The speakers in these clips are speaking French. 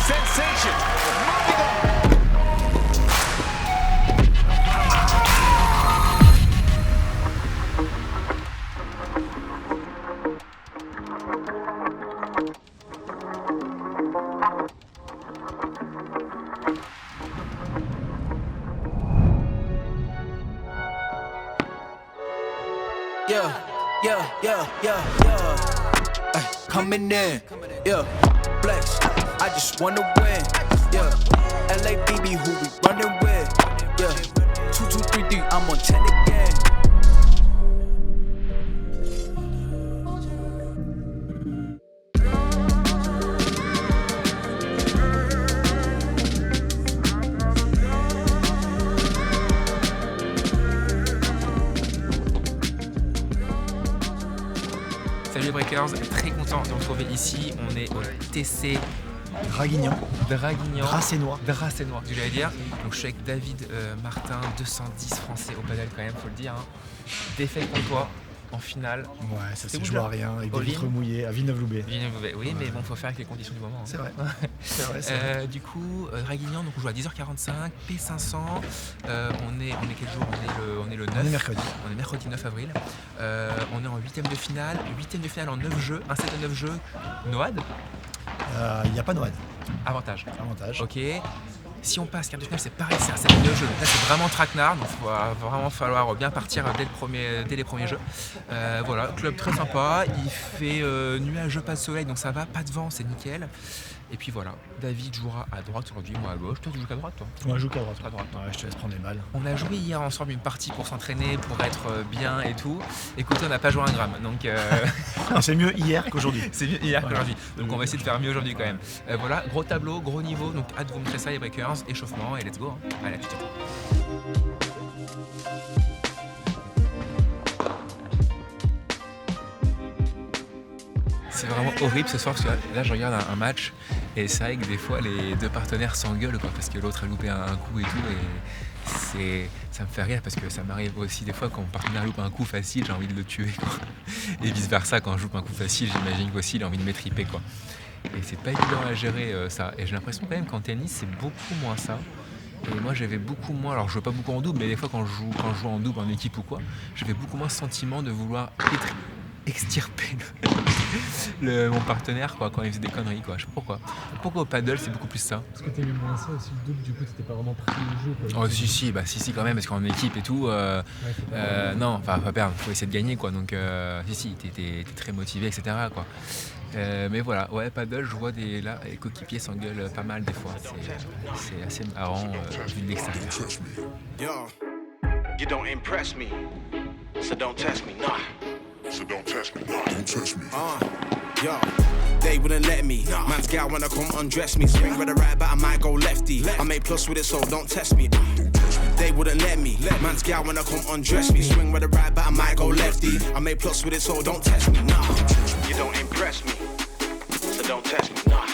Sensation. Moving on. Coming in, yeah, flex. I just wanna win, yeah. LABB, who we running with, yeah. 2, 2, 3, 3, I'm on 10 again. Salut les Breakers, très content de vous retrouver ici. On est au TC Draguignan. Dracénois, que j'allais dire. Donc je suis avec David Martin, 210 français au padel quand même, faut le dire. Hein. Défaite pour toi en finale. Ouais, ça s'est joué à rien, avec des vitres mouillées à Villeneuve-Loubet. Oui, mais bon, faut faire avec les conditions du moment. Hein. C'est vrai. Du coup, Draguignan, donc on joue à 10h45, P500. On est quel jour on est le 9. On est mercredi. On est mercredi 9 avril. On est en 8ème de finale. 8ème de finale en 9 jeux. Un set de 9 jeux. Noad. Il n'y a pas Noad. Avantage. Ok. Si on passe quart de finale, c'est pareil, c'est un set de 9 jeux. Là, c'est vraiment traquenard, donc il va vraiment falloir bien partir dès les premiers jeux. Voilà, club très sympa. Il fait nuageux, pas de soleil, donc ça va, pas de vent, c'est nickel. Et puis voilà, David jouera à droite aujourd'hui, moi à gauche. Toi, tu joues qu'à droite, toi ? Moi, je joue qu'à droite. À droite. Ouais, je te laisse prendre les balles. On a joué hier ensemble une partie pour s'entraîner, pour être bien et tout. Écoutez, on n'a pas joué un gramme, donc... C'est mieux hier qu'aujourd'hui. C'est mieux hier qu'aujourd'hui, donc on va essayer de faire mieux aujourd'hui quand même. Voilà, gros tableau, gros niveau, donc hâte de vous montrer ça les Breakers, échauffement et let's go. Hein. Allez, à tout de suite. C'est vraiment horrible ce soir parce que là je regarde un match et c'est vrai que des fois les deux partenaires s'engueulent quoi, parce que l'autre a loupé un coup et tout et ça me fait rire parce que ça m'arrive aussi des fois quand mon partenaire loupe un coup facile, j'ai envie de le tuer quoi. Et vice versa, quand je loupe un coup facile, j'imagine qu'aussi il a envie de m'étriper quoi. Et c'est pas évident à gérer ça. Et j'ai l'impression quand même qu'en tennis c'est beaucoup moins ça. Et moi j'avais beaucoup moins, alors je joue pas beaucoup en double, mais des fois quand je joue en double en équipe ou quoi, j'avais beaucoup moins ce sentiment de vouloir extirper mon partenaire quoi, quand il faisait des conneries quoi. Je sais pas pourquoi. Pourquoi au paddle c'est beaucoup plus ça. Parce que t'aimais moins ça aussi, le double, du coup t'étais pas vraiment pris au jeu quoi. Oh si quand même, parce qu'en équipe et tout, non, enfin pas perdre, faut essayer de gagner quoi, donc si, t'es très motivé etc quoi. Mais voilà, ouais, paddle, je vois les coéquipiers s'engueulent pas mal des fois, c'est assez marrant vu de l'extérieur. Yo, you don't impress me, so don't test me, nah. So don't test me, don't test me. Yo, they wouldn't let me. Man's gal wanna come undress me. Swing with the right, but I might go lefty. I make plus with it, so don't test me. They wouldn't let me. Man's gal wanna come undress me. Swing with the right, but I might go lefty. I make plus with it, so don't test me. Nah, you don't impress me, so don't test me. Nah,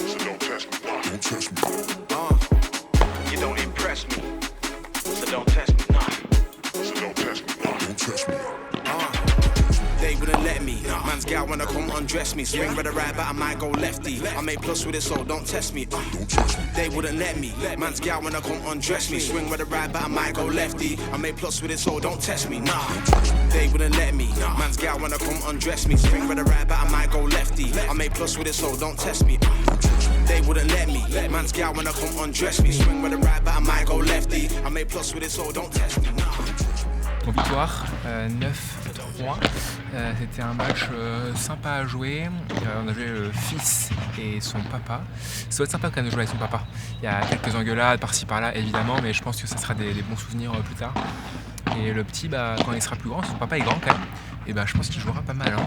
So don't test me, don't test me. you don't impress me, so don't test me. Nah. So don't test me, don't test me. They wouldn't let me. Man's gal wanna come undress me. Swing with the right, but I might go lefty. I make plus with it, so don't test me. Don't test me. They wouldn't let me. Man's gal wanna come undress me. Swing with the right, but I might go lefty. I make plus with it, so don't test me. Nah, they wouldn't let me. Man's gal wanna come undress me. Swing with the right, but I might go lefty. I make plus with it, so don't test me. They wouldn't let me. Man's gal wanna come undress me. Swing with the right, but I might go lefty. I make plus with it, so don't test me. Nah. Bon, victoire, 9-3. C'était un match sympa à jouer. On a joué le fils et son papa. Ça doit être sympa quand même de jouer avec son papa. Il y a quelques engueulades par-ci par-là évidemment, mais je pense que ça sera des bons souvenirs plus tard. Et le petit, quand il sera plus grand, son papa est grand quand même, et je pense qu'il jouera pas mal. Hein.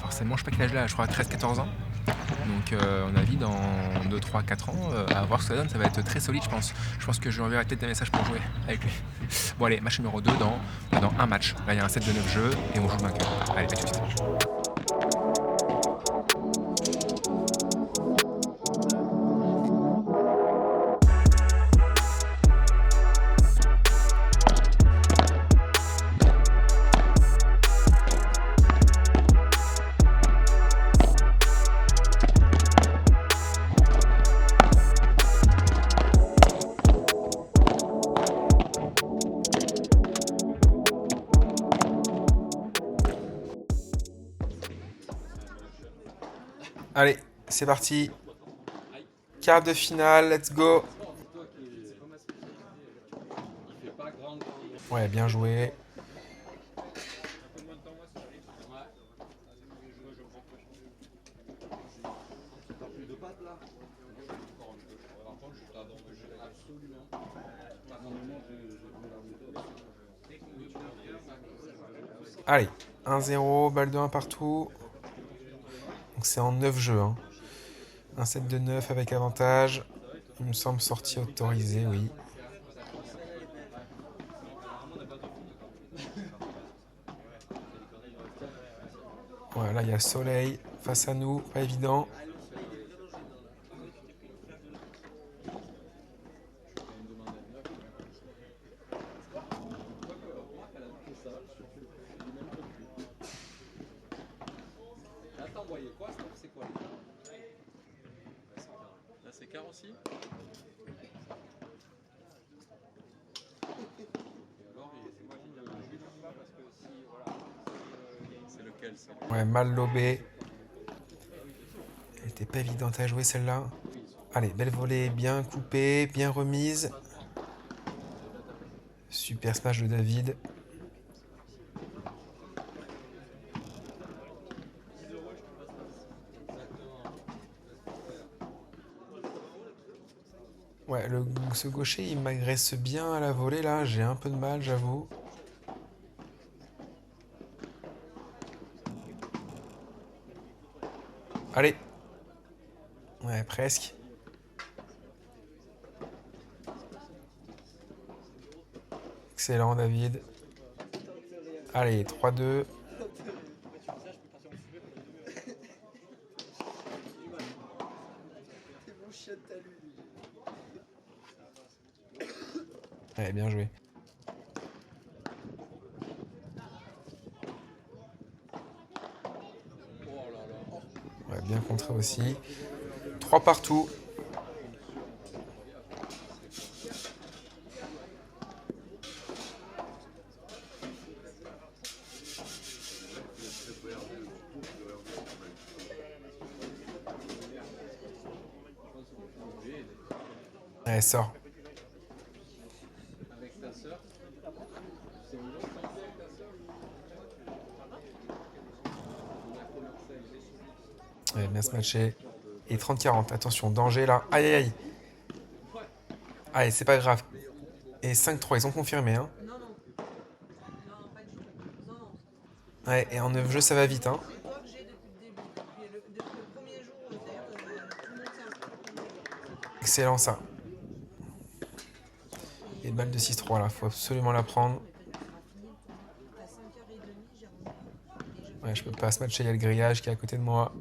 Forcément, je sais pas quel âge là, je crois 13-14 ans. Donc on a vu dans 2, 3, 4 ans, à voir ce que ça donne, ça va être très solide je pense. Je pense que je lui enverrai peut-être des messages pour jouer avec lui. Bon allez, match numéro 2 dans un match. Là il y a un set de 9 jeux et on joue vainqueur. Allez, à tout de suite. Allez, c'est parti. Quart de finale, let's go. Ouais, bien joué. Allez, 1-0, balle de 1 partout. Donc c'est en 9 jeux. Hein. Un set de 9 avec avantage. Il me semble sortie autorisée, oui. Voilà, il y a le soleil face à nous, pas évident. Ouais, mal lobé. Elle était pas évidente à jouer celle-là. Allez, belle volée, bien coupée, bien remise. Super smash de David. Ouais, ce gaucher, il m'agresse bien à la volée, là. J'ai un peu de mal, j'avoue. Allez. Ouais, presque. Excellent, David. Allez, 3-2. Ouais, bien joué. Ouais, bien contré aussi. 3 partout. Ouais, sort. Ouais, bien se matcher. Et 30-40, attention, danger là. Aïe aïe aïe. Allez, c'est pas grave. Et 5-3, ils ont confirmé. Hein. Ouais, et en 9 jeux, ça va vite. Hein. Excellent ça. Et balle de 6-3 là, faut absolument la prendre. Ouais, je peux pas se matcher, il y a le grillage qui est à côté de moi.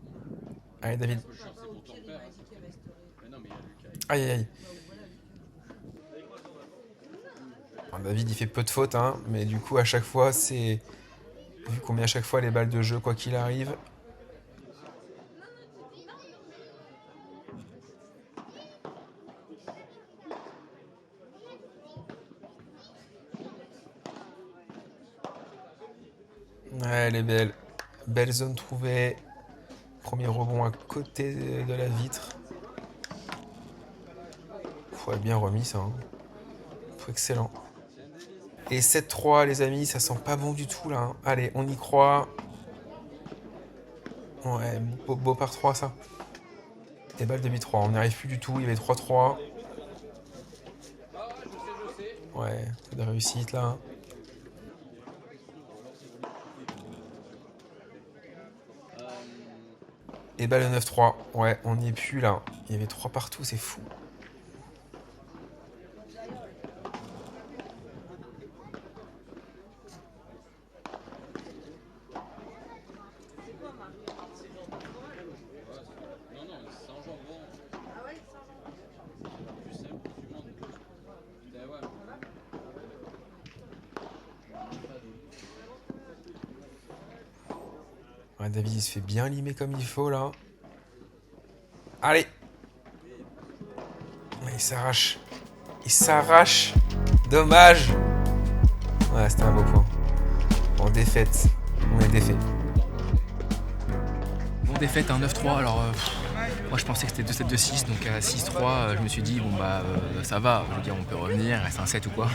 Allez David. Aïe aïe aïe. Alors, David il fait peu de fautes, hein, mais du coup à chaque fois c'est... Vu qu'on met à chaque fois les balles de jeu quoi qu'il arrive. Ouais, elle est belle. Belle zone trouvée. Premier rebond à côté de la vitre. Faut être bien remis ça. Hein. Faut excellent. Et 7-3 les amis, ça sent pas bon du tout là. Hein. Allez, on y croit. Ouais, beau par 3 ça. Et balle de 8-3, on n'y arrive plus du tout. Il y avait 3-3. Ouais, peu de réussite là. Et balle de 9-3. Ouais, on n'y est plus là. Il y avait 3 partout, c'est fou. Ouais, David il se fait bien limer comme il faut là. Allez. Ouais, il s'arrache. Il s'arrache. Dommage. Ouais, c'était un beau point. En défaite. On est défait. Bon défaites, un 9-3. Alors, moi je pensais que c'était 2-7-2-6, donc à 6-3, je me suis dit, bon bah ça va, je veux dire, on peut revenir, il reste un 7 ou quoi.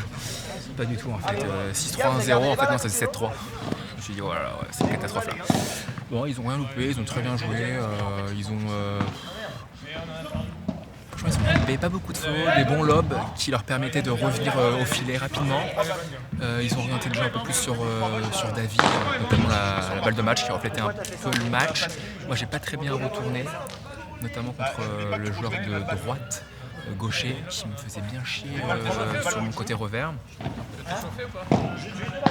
Pas du tout en fait. 6-3-1-0, en fait, non, ça c'est 7-3. Je me suis dit, voilà, ouais, c'est une catastrophe là. Bon, ils ont rien loupé, ils ont très bien joué, ils ont. Franchement, ils n'avaient pas beaucoup de fautes, des bons lobes qui leur permettaient de revenir au filet rapidement. Ils ont orienté le jeu un peu plus sur David, notamment la balle de match qui reflétait un peu le match. Moi, j'ai pas très bien retourné, notamment contre le joueur de droite, gaucher, qui me faisait bien chier sur mon côté revers.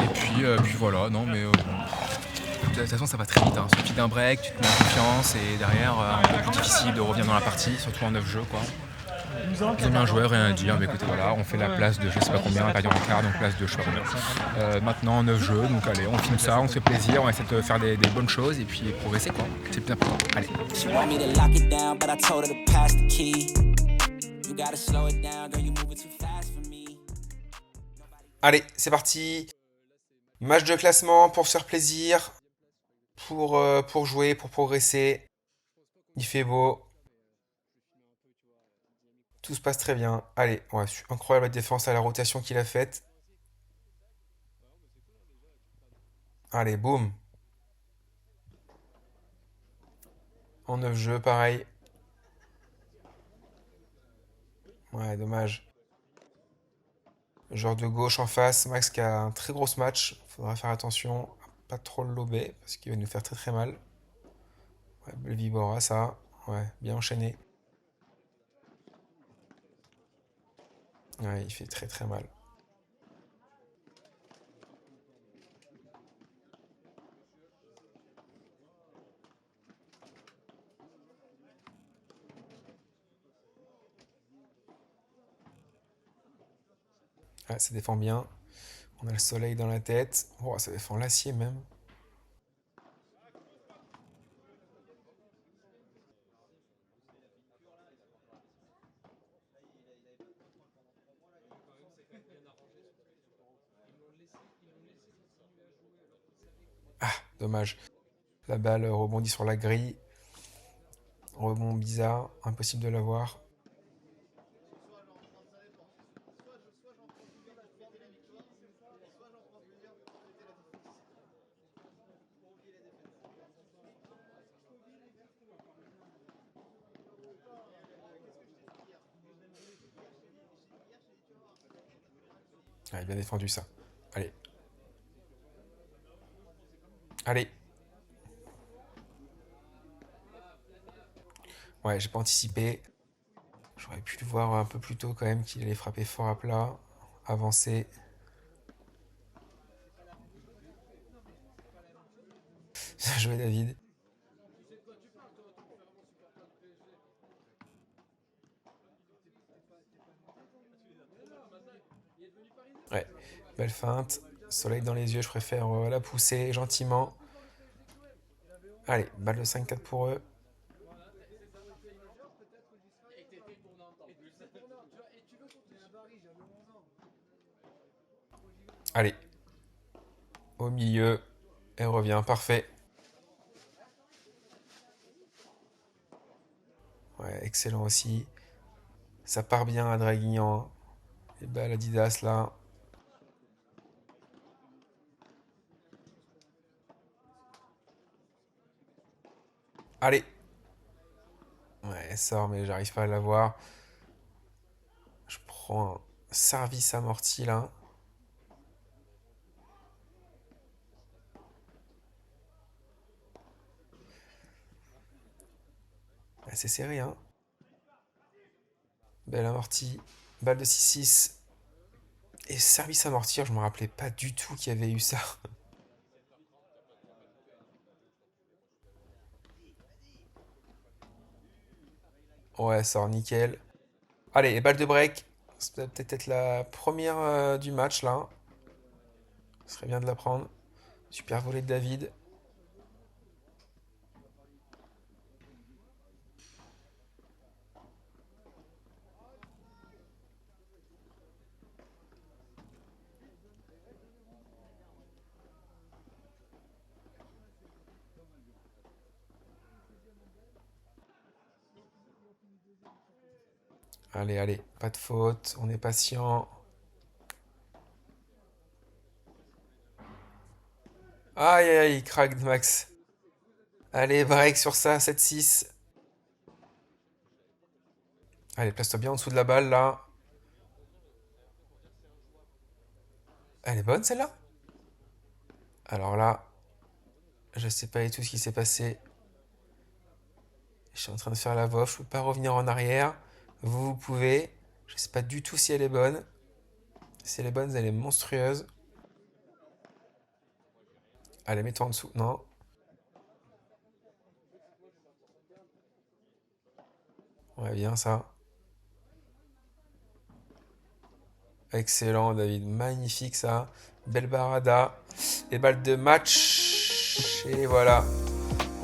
Et puis voilà, non mais de toute façon ça va très vite, hein. Il suffit d'un break, tu te mets en confiance et derrière un peu plus difficile de revenir dans la partie, surtout en 9 jeux quoi. Ils ont bien joué, rien à dire, mais écoutez voilà, on fait la place de je sais pas combien, on a perdu en quart, donc place de je sais pas combien. Maintenant 9 jeux, donc allez, on filme ça, on se fait plaisir, on essaie de faire des bonnes choses et puis progresser quoi, c'est le plus important. Allez. Allez, c'est parti. Match de classement pour se faire plaisir, pour jouer, pour progresser. Il fait beau. Tout se passe très bien. Allez, ouais, incroyable la défense à la rotation qu'il a faite. Allez, boum. En 9 jeux, pareil. Ouais, dommage. Joueur de gauche en face, Max qui a un très gros match. Faudra faire attention à pas trop le lober parce qu'il va nous faire très très mal. Ouais, belle Vibora, ça. Ouais, bien enchaîné. Ouais, il fait très très mal. Ah, ça défend bien. On a le soleil dans la tête. Oh, ça défend l'acier même. Ah, dommage. La balle rebondit sur la grille. Rebond bizarre, impossible de l'avoir. Ah, bien défendu ça. Allez. Allez. Ouais, j'ai pas anticipé. J'aurais pu le voir un peu plus tôt quand même qu'il allait frapper fort à plat. Avancer. Bien joué David. Ouais, belle feinte. Soleil dans les yeux, je préfère la pousser gentiment. Allez, balle de 5-4 pour eux. Allez. Au milieu. Elle revient, parfait. Ouais, excellent aussi. Ça part bien à Draguignan. Et bah l'Adidas là. Allez. Ouais, elle sort, mais j'arrive pas à l'avoir. Je prends un service amorti là. C'est serré, hein. Belle amortie. Balle de 6-6. Et service amortir, je me rappelais pas du tout qu'il y avait eu ça. Ouais, ça sort nickel. Allez, et balle de break. Ça peut peut-être être la première du match là. Ce serait bien de la prendre. Super volée de David. Allez, allez, pas de faute, on est patient. Aïe, aïe, il craque Max. Allez, break sur ça, 7-6. Allez, place-toi bien en dessous de la balle, là. Elle est bonne, celle-là? Alors là, je sais pas du tout ce qui s'est passé. Je suis en train de faire la vof, je peux pas revenir en arrière. Vous pouvez. Je sais pas du tout si elle est bonne. Si elle est bonne, elle est monstrueuse. Allez, mets-toi en dessous. Non. Ouais, bien ça. Excellent, David. Magnifique, ça. Belle barada. Et balle de match. Et voilà.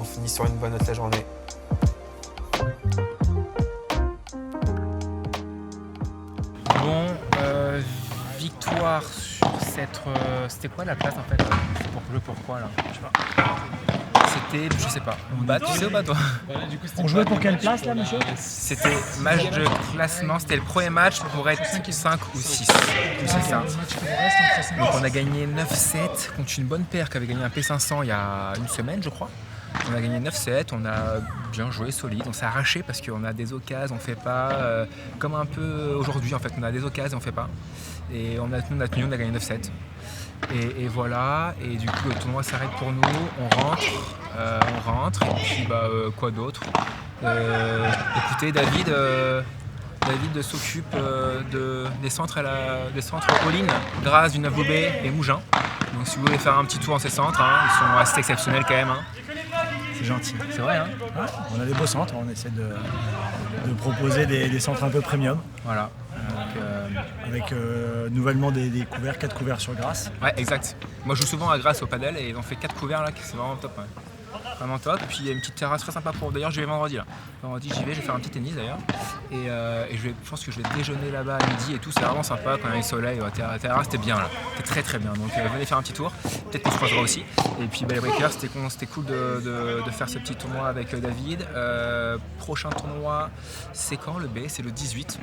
On finit sur une bonne note la journée. Bon, victoire sur cette... c'était quoi la place en fait? Pourquoi là? Je sais pas. C'était, je sais pas. Bah tu sais ou pas toi? On jouait pour quelle place là, monsieur? C'était match de classement, c'était le premier match pour être 5 ou 6. C'est ça. Donc on a gagné 9-7 contre une bonne paire qui avait gagné un P500 il y a une semaine je crois. On a gagné 9-7, on a bien joué, solide, on s'est arraché parce qu'on a des occasions, on fait pas, comme un peu aujourd'hui en fait, on a des occasions, on fait pas. Et on a tenu, on a gagné 9-7. Et voilà, et du coup le tournoi s'arrête pour nous, on rentre, et puis bah quoi d'autre. Écoutez, David s'occupe des centres all-in, Grasse, Villeneuve-Loubet et Mougins. Donc si vous voulez faire un petit tour en ces centres, hein, ils sont assez exceptionnels quand même. Hein. C'est gentil. C'est vrai, hein? Ouais, on a des beaux centres, on essaie de proposer des centres un peu premium. Voilà. Avec nouvellement des couverts, 4 couverts sur Grasse. Ouais, exact. Moi je joue souvent à Grasse au padel et ils ont fait 4 couverts là, c'est vraiment top. Ouais. Vraiment top. Et puis il y a une petite terrasse très sympa pour. D'ailleurs, j'y vais vendredi là. Vendredi, j'y vais, je vais faire un petit tennis d'ailleurs. Et je pense que je vais déjeuner là-bas à midi et tout. C'est vraiment sympa quand il y a le soleil. La terrasse, c'était bien là. C'était très très bien. Donc venez faire un petit tour. Peut-être qu'on se croisera aussi. Et puis les breakers, c'était cool de faire ce petit tournoi avec David. Prochain tournoi, c'est quand le B? C'est le 18.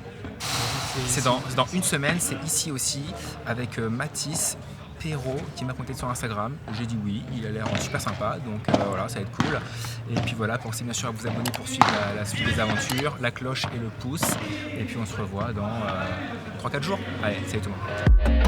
C'est dans une semaine. C'est ici aussi avec Mathis Perrault qui m'a contacté sur Instagram. J'ai dit oui, il a l'air super sympa, donc voilà, ça va être cool. Et puis voilà, pensez bien sûr à vous abonner pour suivre la suite des aventures, la cloche et le pouce. Et puis on se revoit dans 3-4 jours. Allez, salut tout le monde.